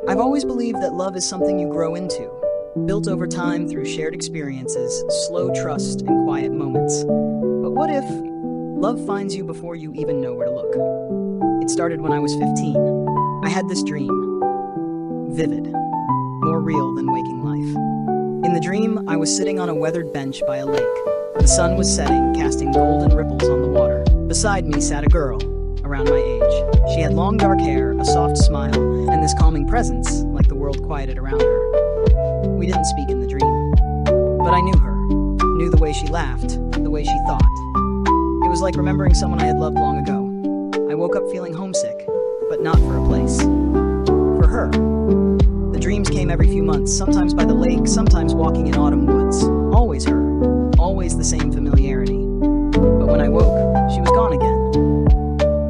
I've always believed that love is something you grow into, built over time through shared experiences, slow trust, and quiet moments. But what if love finds you before you even know where to look? It started when I was 15. I had this dream. Vivid. More real than waking life. In the dream, I was sitting on a weathered bench by a lake. The sun was setting, casting golden ripples on the water. Beside me sat a girl, around my age. She had long dark hair, a soft smile, and this calming presence, like the world quieted around her. We didn't speak in the dream, but I knew her, knew the way she laughed, the way she thought. It was like remembering someone I had loved long ago. I woke up feeling homesick, but not for a place. For her. The dreams came every few months, sometimes by the lake, sometimes walking in autumn woods. Always her, always the same familiarity. But when I woke, she was gone again.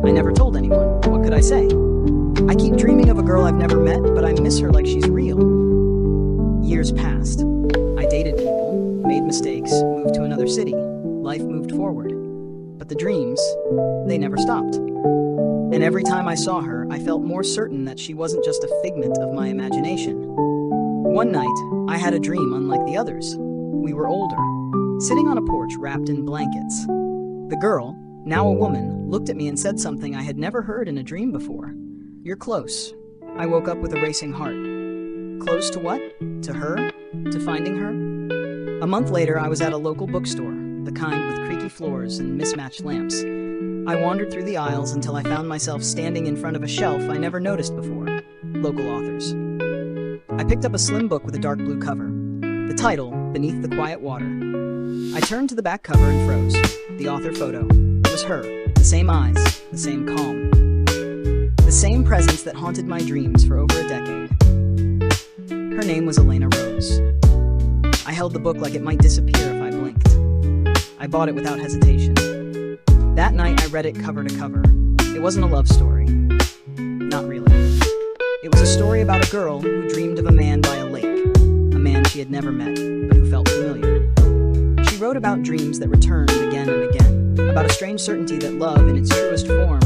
I never told anyone. What could I say? I keep dreaming of a girl I've never met, but I miss her like she's real. Years passed. I dated people, made mistakes, moved to another city. Life moved forward. But the dreams, they never stopped. And every time I saw her, I felt more certain that she wasn't just a figment of my imagination. One night, I had a dream unlike the others. We were older, sitting on a porch wrapped in blankets. The girl, now a woman, looked at me and said something I had never heard in a dream before. "You're close." I woke up with a racing heart. Close to what? To her? To finding her? A month later, I was at a local bookstore, the kind with creaky floors and mismatched lamps. I wandered through the aisles until I found myself standing in front of a shelf I never noticed before. Local authors. I picked up a slim book with a dark blue cover. The title, Beneath the Quiet Water. I turned to the back cover and froze. The author photo. It was her. The same eyes. The same calm. The same presence that haunted my dreams for over a decade. Her name was Elena Rose. I held the book like it might disappear if I blinked. I bought it without hesitation. That night I read it cover to cover. It wasn't a love story. Not really. It was a story about a girl who dreamed of a man by a lake. A man she had never met, but who felt familiar. She wrote about dreams that returned again and again. About a strange certainty that love, in its truest form,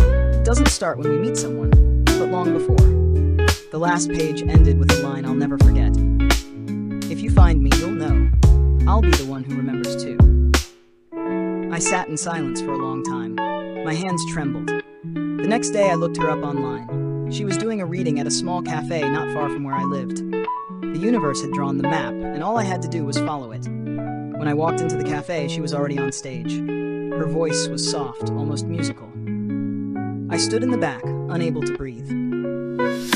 doesn't start when we meet someone, but long before. The last page ended with a line I'll never forget. "If you find me, you'll know. I'll be the one who remembers too." I sat in silence for a long time. My hands trembled. The next day I looked her up online. She was doing a reading at a small cafe not far from where I lived. The universe had drawn the map, and all I had to do was follow it. When I walked into the cafe, she was already on stage. Her voice was soft, almost musical. I stood in the back, unable to breathe.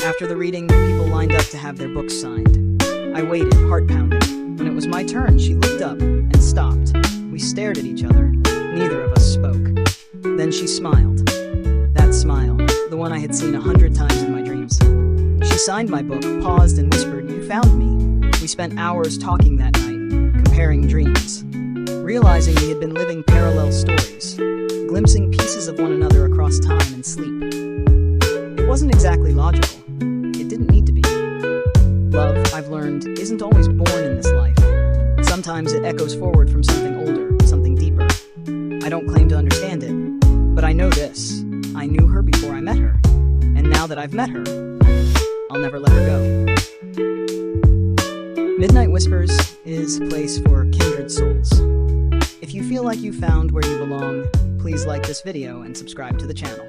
After the reading, people lined up to have their books signed. I waited, heart pounding. When it was my turn, she looked up and stopped. We stared at each other. Neither of us spoke. Then she smiled. That smile, the one I had seen 100 times in my dreams. She signed my book, paused, and whispered, "You found me." We spent hours talking that night, comparing dreams, realizing we had been living parallel stories, glimpsing pieces of one another across time and sleep. It wasn't exactly logical. It didn't need to be. Love, I've learned, isn't always born in this life. Sometimes it echoes forward from something older, something deeper. I don't claim to understand it, but I know this. I knew her before I met her, and now that I've met her, I'll never let her go. Midnight Whispers is a place for kindred souls. If you feel like you found where you belong, please like this video and subscribe to the channel.